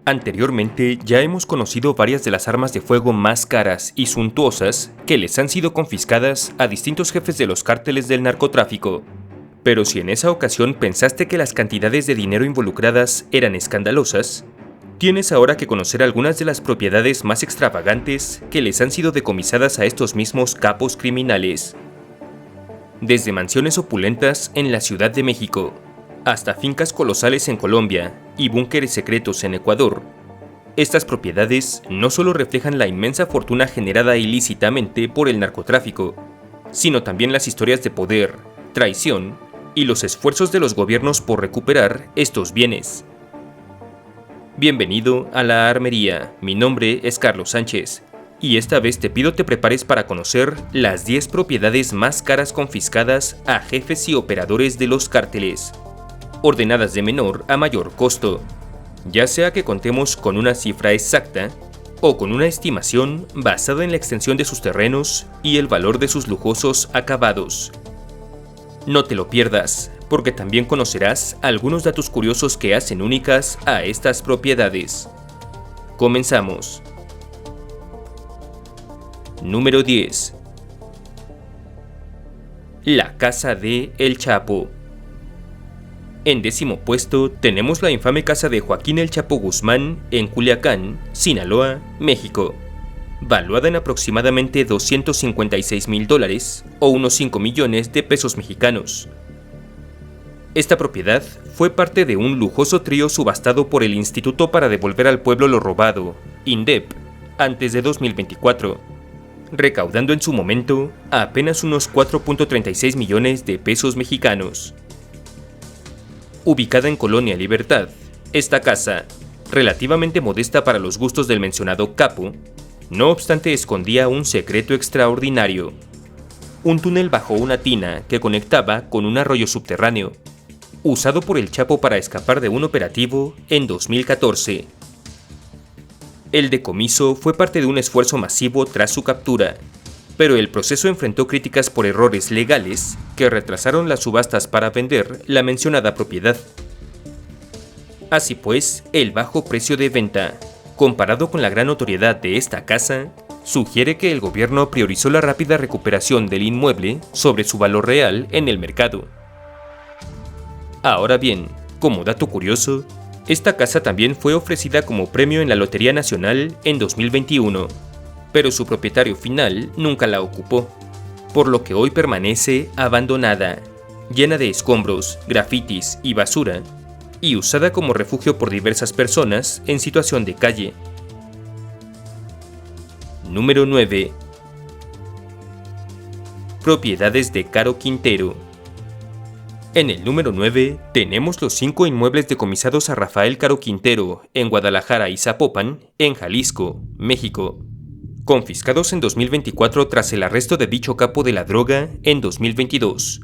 Anteriormente ya hemos conocido varias de las armas de fuego más caras y suntuosas que les han sido confiscadas a distintos jefes de los cárteles del narcotráfico. Pero si en esa ocasión pensaste que las cantidades de dinero involucradas eran escandalosas, tienes ahora que conocer algunas de las propiedades más extravagantes que les han sido decomisadas a estos mismos capos criminales. Desde mansiones opulentas en la Ciudad de México, hasta fincas colosales en Colombia y búnkeres secretos en Ecuador, estas propiedades no solo reflejan la inmensa fortuna generada ilícitamente por el narcotráfico, sino también las historias de poder, traición y los esfuerzos de los gobiernos por recuperar estos bienes. Bienvenido a La Armería, mi nombre es Carlos Sánchez, y esta vez te pido te prepares para conocer las 10 propiedades más caras confiscadas a jefes y operadores de los cárteles, ordenadas de menor a mayor costo, ya sea que contemos con una cifra exacta o con una estimación basada en la extensión de sus terrenos y el valor de sus lujosos acabados. No te lo pierdas, porque también conocerás algunos datos curiosos que hacen únicas a estas propiedades. Comenzamos. Número 10. La casa de El Chapo. En 10º puesto tenemos la infame casa de Joaquín El Chapo Guzmán en Culiacán, Sinaloa, México, valuada en aproximadamente $256,000 o unos 5 millones de pesos mexicanos. Esta propiedad fue parte de un lujoso trío subastado por el Instituto para Devolver al Pueblo lo Robado, INDEP, antes de 2024, recaudando en su momento apenas unos 4.36 millones de pesos mexicanos. Ubicada en Colonia Libertad, esta casa, relativamente modesta para los gustos del mencionado capo, no obstante escondía un secreto extraordinario: un túnel bajo una tina que conectaba con un arroyo subterráneo, usado por el Chapo para escapar de un operativo en 2014. El decomiso fue parte de un esfuerzo masivo tras su captura, pero el proceso enfrentó críticas por errores legales que retrasaron las subastas para vender la mencionada propiedad. Así pues, el bajo precio de venta, comparado con la gran notoriedad de esta casa, sugiere que el gobierno priorizó la rápida recuperación del inmueble sobre su valor real en el mercado. Ahora bien, como dato curioso, esta casa también fue ofrecida como premio en la Lotería Nacional en 2021, pero su propietario final nunca la ocupó, por lo que hoy permanece abandonada, llena de escombros, grafitis y basura, y usada como refugio por diversas personas en situación de calle. Número 9. Propiedades de Caro Quintero. En el número 9 tenemos los 5 inmuebles decomisados a Rafael Caro Quintero en Guadalajara y Zapopan, en Jalisco, México, confiscados en 2024 tras el arresto de dicho capo de la droga en 2022.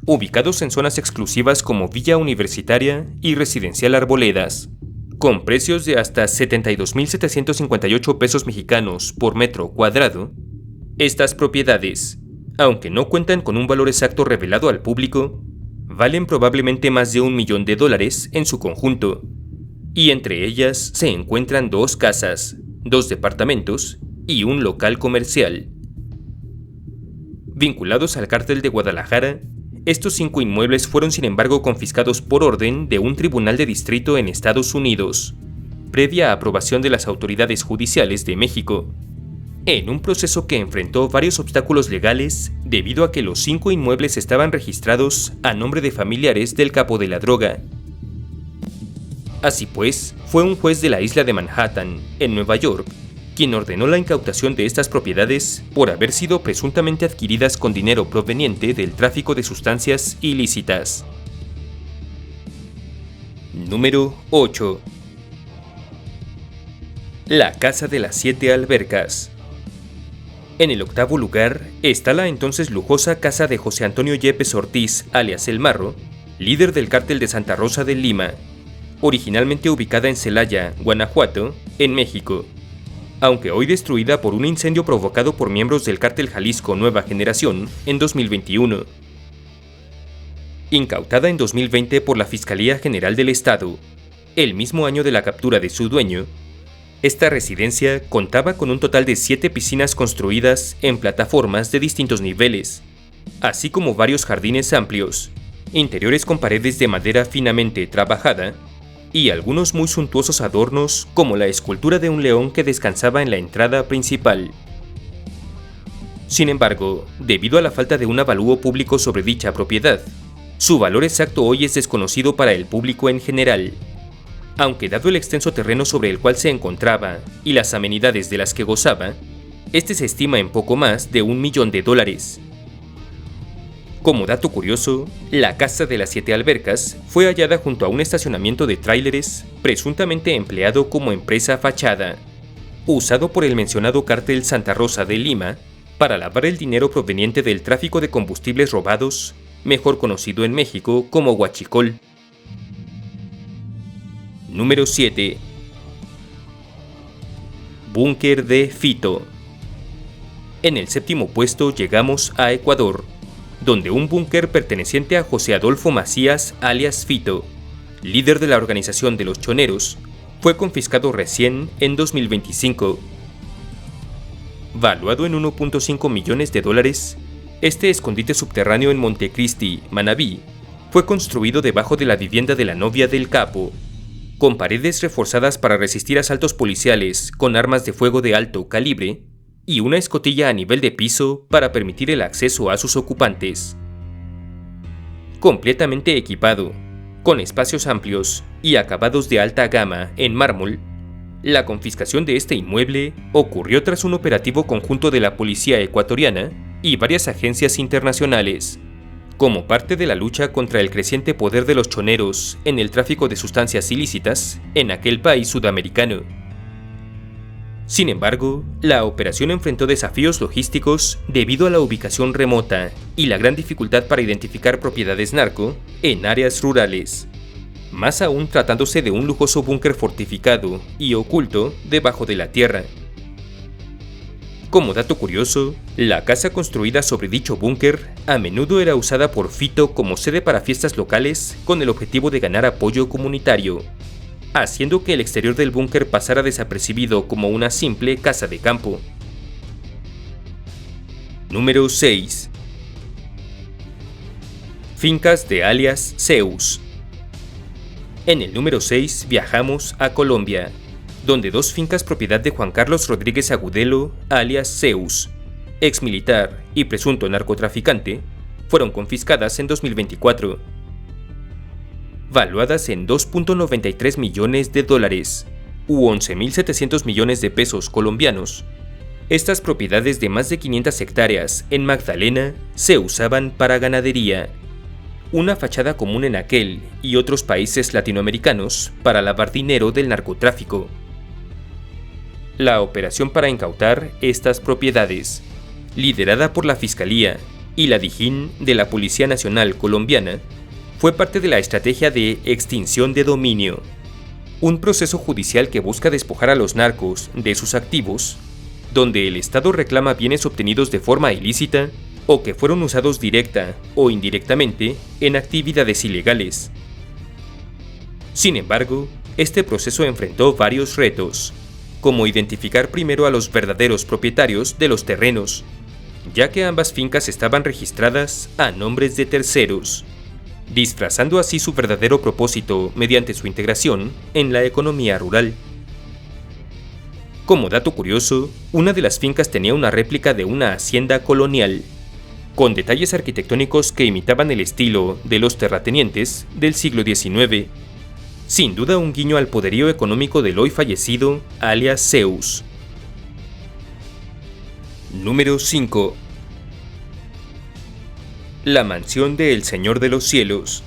Ubicados en zonas exclusivas como Villa Universitaria y Residencial Arboledas, con precios de hasta 72,758 pesos mexicanos por metro cuadrado, estas propiedades, aunque no cuentan con un valor exacto revelado al público, valen probablemente más de $1 millón en su conjunto, y entre ellas se encuentran 2 casas, 2 departamentos y un local comercial. Vinculados al cártel de Guadalajara, estos 5 inmuebles fueron sin embargo confiscados por orden de un tribunal de distrito en Estados Unidos, previa aprobación de las autoridades judiciales de México, en un proceso que enfrentó varios obstáculos legales debido a que los 5 inmuebles estaban registrados a nombre de familiares del capo de la droga. Así pues, fue un juez de la isla de Manhattan, en Nueva York, quien ordenó la incautación de estas propiedades por haber sido presuntamente adquiridas con dinero proveniente del tráfico de sustancias ilícitas. Número 8. La Casa de las 7 Albercas. En el 8º lugar está la entonces lujosa casa de José Antonio Yepes Ortiz, alias El Marro, líder del cártel de Santa Rosa de Lima, originalmente ubicada en Celaya, Guanajuato, en México, aunque hoy destruida por un incendio provocado por miembros del cártel Jalisco Nueva Generación en 2021. Incautada en 2020 por la Fiscalía General del Estado, El mismo año de la captura de su dueño, esta residencia contaba con un total de 7 piscinas construidas en plataformas de distintos niveles, así como varios jardines amplios, interiores con paredes de madera finamente trabajada, y algunos muy suntuosos adornos como la escultura de un león que descansaba en la entrada principal. Sin embargo, debido a la falta de un avalúo público sobre dicha propiedad, su valor exacto hoy es desconocido para el público en general. Aunque dado el extenso terreno sobre el cual se encontraba y las amenidades de las que gozaba, este se estima en poco más de $1 millón. Como dato curioso, la Casa de las 7 Albercas fue hallada junto a un estacionamiento de tráileres presuntamente empleado como empresa fachada, usado por el mencionado cártel Santa Rosa de Lima para lavar el dinero proveniente del tráfico de combustibles robados, mejor conocido en México como huachicol. Número 7. Búnker de Fito. En el séptimo puesto llegamos a Ecuador, donde un búnker perteneciente a José Adolfo Macías alias Fito, líder de la organización de los Choneros, fue confiscado recién en 2025. Valuado en $1.5 millones, este escondite subterráneo en Montecristi, Manabí, fue construido debajo de la vivienda de la novia del capo, con paredes reforzadas para resistir asaltos policiales con armas de fuego de alto calibre y una escotilla a nivel de piso para permitir el acceso a sus ocupantes. Completamente equipado, con espacios amplios y acabados de alta gama en mármol, la confiscación de este inmueble ocurrió tras un operativo conjunto de la policía ecuatoriana y varias agencias internacionales, como parte de la lucha contra el creciente poder de los choneros en el tráfico de sustancias ilícitas en aquel país sudamericano. Sin embargo, la operación enfrentó desafíos logísticos debido a la ubicación remota y la gran dificultad para identificar propiedades narco en áreas rurales, más aún tratándose de un lujoso búnker fortificado y oculto debajo de la tierra. Como dato curioso, la casa construida sobre dicho búnker a menudo era usada por Fito como sede para fiestas locales con el objetivo de ganar apoyo comunitario, haciendo que el exterior del búnker pasara desapercibido como una simple casa de campo. Número 6. Fincas de alias Zeus. En el número 6 viajamos a Colombia, donde 2 fincas propiedad de Juan Carlos Rodríguez Agudelo, alias Zeus, ex militar y presunto narcotraficante, fueron confiscadas en 2024. Valuadas en $2.93 millones u 11.700 millones de pesos colombianos, estas propiedades de más de 500 hectáreas en Magdalena se usaban para ganadería, una fachada común en aquel y otros países latinoamericanos para lavar dinero del narcotráfico. La operación para incautar estas propiedades, liderada por la Fiscalía y la DIJÍN de la Policía Nacional Colombiana, fue parte de la estrategia de extinción de dominio, un proceso judicial que busca despojar a los narcos de sus activos, donde el Estado reclama bienes obtenidos de forma ilícita o que fueron usados directa o indirectamente en actividades ilegales. Sin embargo, este proceso enfrentó varios retos, como identificar primero a los verdaderos propietarios de los terrenos, ya que ambas fincas estaban registradas a nombres de terceros, disfrazando así su verdadero propósito mediante su integración en la economía rural. Como dato curioso, una de las fincas tenía una réplica de una hacienda colonial, con detalles arquitectónicos que imitaban el estilo de los terratenientes del siglo XIX. Sin duda un guiño al poderío económico del hoy fallecido, alias Zeus. Número 5. La mansión de El Señor de los Cielos.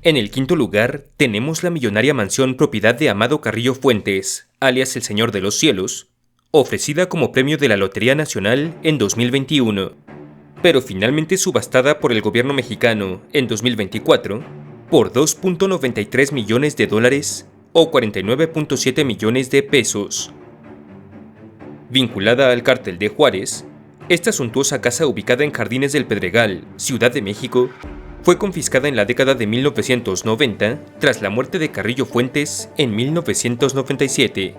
En el quinto lugar tenemos la millonaria mansión propiedad de Amado Carrillo Fuentes, alias El Señor de los Cielos, ofrecida como premio de la Lotería Nacional en 2021, pero finalmente subastada por el gobierno mexicano en 2024 por $2.93 millones o 49.7 millones de pesos. Vinculada al cártel de Juárez, esta suntuosa casa ubicada en Jardines del Pedregal, Ciudad de México, Fue confiscada en la década de 1990 tras la muerte de Carrillo Fuentes en 1997,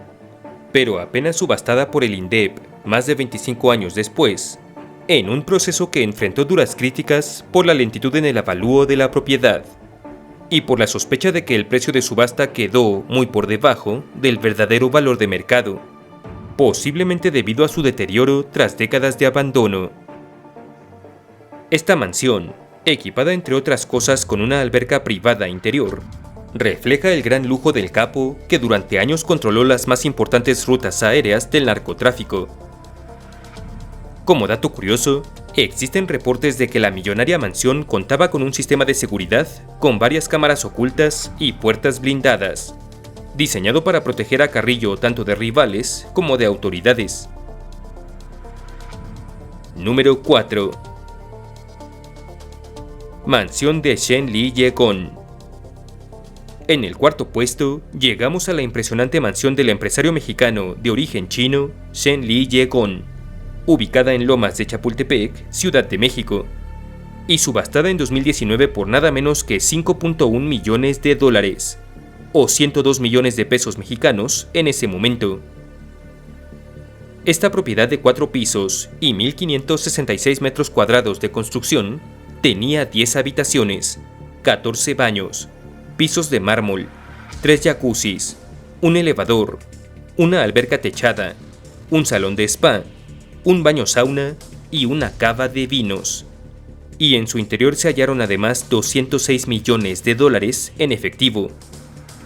pero apenas subastada por el INDEP más de 25 años después, en un proceso que enfrentó duras críticas por la lentitud en el avalúo de la propiedad y por la sospecha de que el precio de subasta quedó muy por debajo del verdadero valor de mercado, posiblemente debido a su deterioro tras décadas de abandono. Esta mansión, equipada entre otras cosas con una alberca privada interior, refleja el gran lujo del capo que durante años controló las más importantes rutas aéreas del narcotráfico. Como dato curioso, existen reportes de que la millonaria mansión contaba con un sistema de seguridad con varias cámaras ocultas y puertas blindadas, diseñado para proteger a Carrillo tanto de rivales como de autoridades. Número 4. Mansión de Shen Li Yegong. En el cuarto puesto, llegamos a la impresionante mansión del empresario mexicano de origen chino, Shen Li Yegong, ubicada en Lomas de Chapultepec, Ciudad de México, y subastada en 2019 por nada menos que $5.1 millones, o 102 millones de pesos mexicanos en ese momento. Esta propiedad de 4 pisos y 1.566 metros cuadrados de construcción tenía 10 habitaciones, 14 baños, pisos de mármol, 3 jacuzzis, un elevador, una alberca techada, un salón de spa, un baño sauna y una cava de vinos. Y en su interior se hallaron además $206 millones en efectivo,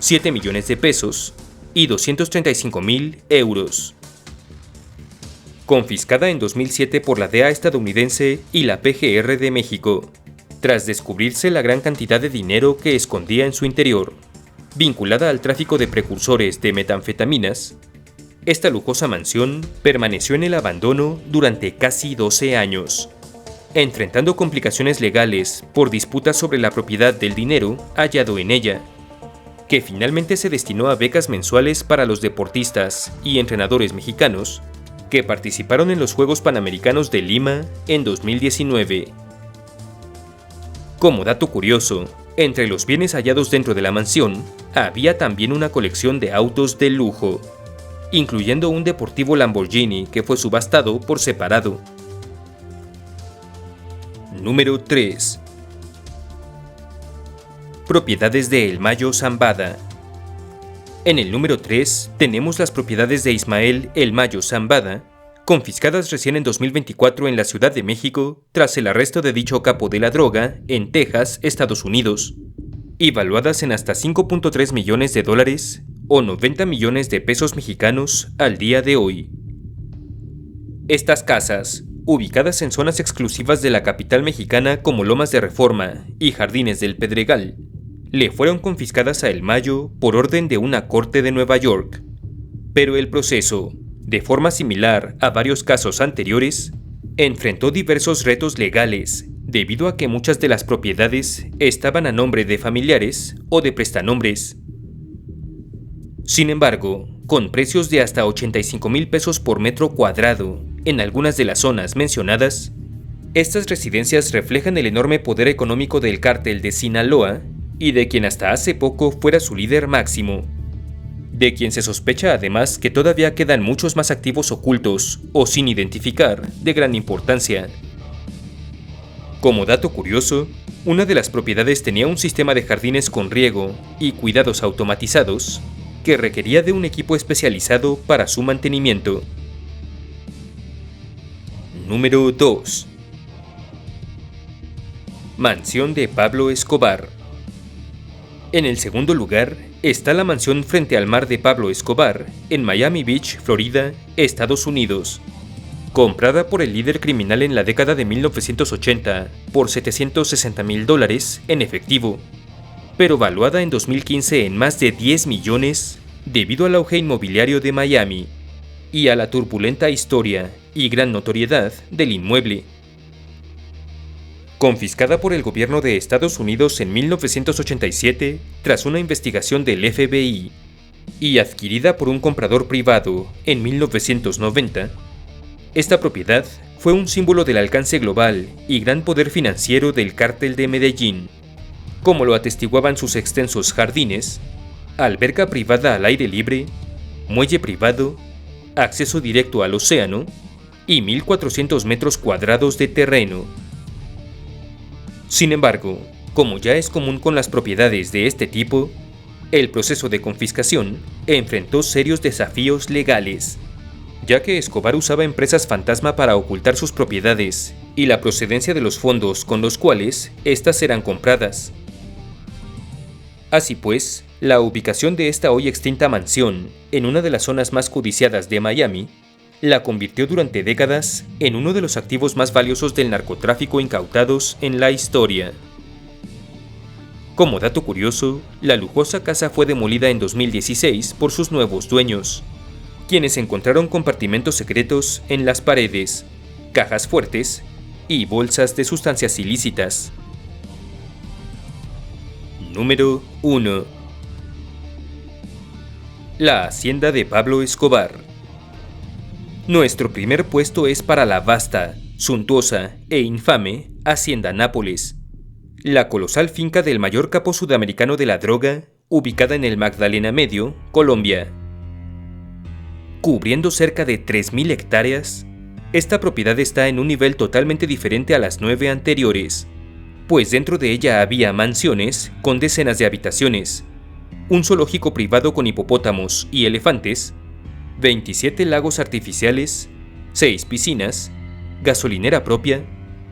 7 millones de pesos y 235.000 euros. Confiscada en 2007 por la DEA estadounidense y la PGR de México, tras descubrirse la gran cantidad de dinero que escondía en su interior, vinculada al tráfico de precursores de metanfetaminas, esta lujosa mansión permaneció en el abandono durante casi 12 años, enfrentando complicaciones legales por disputas sobre la propiedad del dinero hallado en ella, que finalmente se destinó a becas mensuales para los deportistas y entrenadores mexicanos que participaron en los Juegos Panamericanos de Lima en 2019. Como dato curioso, entre los bienes hallados dentro de la mansión, había también una colección de autos de lujo, incluyendo un deportivo Lamborghini que fue subastado por separado. Número 3. Propiedades de El Mayo Zambada. En el número 3 tenemos las propiedades de Ismael El Mayo Zambada, confiscadas recién en 2024 en la Ciudad de México tras el arresto de dicho capo de la droga en Texas, Estados Unidos, y valuadas en hasta $5.3 millones o 90 millones de pesos mexicanos al día de hoy. Estas casas, ubicadas en zonas exclusivas de la capital mexicana como Lomas de Reforma y Jardines del Pedregal, le fueron confiscadas a El Mayo por orden de una corte de Nueva York. Pero el proceso, de forma similar a varios casos anteriores, enfrentó diversos retos legales debido a que muchas de las propiedades estaban a nombre de familiares o de prestanombres. Sin embargo, con precios de hasta 85,000 pesos por metro cuadrado en algunas de las zonas mencionadas, estas residencias reflejan el enorme poder económico del cártel de Sinaloa y de quien hasta hace poco fuera su líder máximo, de quien se sospecha además que todavía quedan muchos más activos ocultos o sin identificar de gran importancia. Como dato curioso, una de las propiedades tenía un sistema de jardines con riego y cuidados automatizados que requería de un equipo especializado para su mantenimiento. Número 2. Mansión de Pablo Escobar. En el segundo lugar está la mansión frente al mar de Pablo Escobar, en Miami Beach, Florida, Estados Unidos, comprada por el líder criminal en la década de 1980 por $760,000 en efectivo, pero valuada en 2015 en más de 10 millones debido al auge inmobiliario de Miami y a la turbulenta historia y gran notoriedad del inmueble. Confiscada por el gobierno de Estados Unidos en 1987 tras una investigación del FBI y adquirida por un comprador privado en 1990, esta propiedad fue un símbolo del alcance global y gran poder financiero del Cártel de Medellín, como lo atestiguaban sus extensos jardines, alberca privada al aire libre, muelle privado, acceso directo al océano y 1.400 metros cuadrados de terreno. Sin embargo, como ya es común con las propiedades de este tipo, el proceso de confiscación enfrentó serios desafíos legales, ya que Escobar usaba empresas fantasma para ocultar sus propiedades y la procedencia de los fondos con los cuales éstas eran compradas. Así pues, la ubicación de esta hoy extinta mansión en una de las zonas más codiciadas de Miami la convirtió durante décadas en uno de los activos más valiosos del narcotráfico incautados en la historia. Como dato curioso, la lujosa casa fue demolida en 2016 por sus nuevos dueños, quienes encontraron compartimentos secretos en las paredes, cajas fuertes y bolsas de sustancias ilícitas. Número 1. La hacienda de Pablo Escobar. Nuestro primer puesto es para la vasta, suntuosa e infame Hacienda Nápoles, la colosal finca del mayor capo sudamericano de la droga, ubicada en el Magdalena Medio, Colombia. Cubriendo cerca de 3.000 hectáreas, esta propiedad está en un nivel totalmente diferente a las 9 anteriores, pues dentro de ella había mansiones con decenas de habitaciones, un zoológico privado con hipopótamos y elefantes, 27 lagos artificiales, 6 piscinas, gasolinera propia,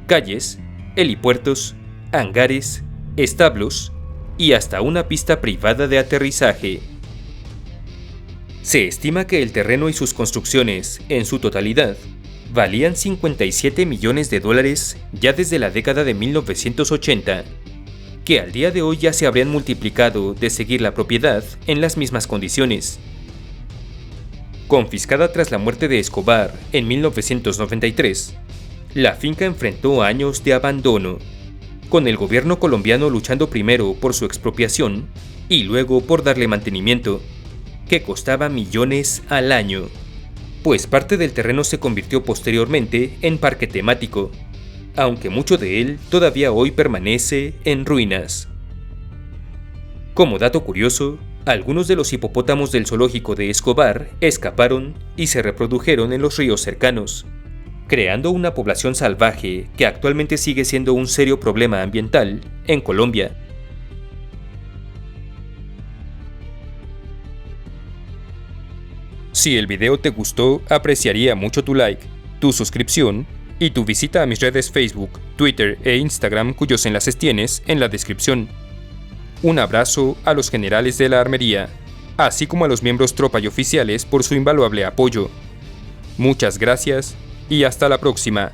calles, helipuertos, hangares, establos y hasta una pista privada de aterrizaje. Se estima que el terreno y sus construcciones, en su totalidad, valían $57 millones ya desde la década de 1980, que al día de hoy ya se habrían multiplicado de seguir la propiedad en las mismas condiciones. Confiscada tras la muerte de Escobar en 1993, la finca enfrentó años de abandono, con el gobierno colombiano luchando primero por su expropiación y luego por darle mantenimiento, que costaba millones al año, pues parte del terreno se convirtió posteriormente en parque temático, aunque mucho de él todavía hoy permanece en ruinas. Como dato curioso, algunos de los hipopótamos del zoológico de Escobar escaparon y se reprodujeron en los ríos cercanos, creando una población salvaje que actualmente sigue siendo un serio problema ambiental en Colombia. Si el video te gustó, apreciaría mucho tu like, tu suscripción y tu visita a mis redes Facebook, Twitter e Instagram, cuyos enlaces tienes en la descripción. Un abrazo a los generales de la armería, así como a los miembros tropa y oficiales por su invaluable apoyo. Muchas gracias y hasta la próxima.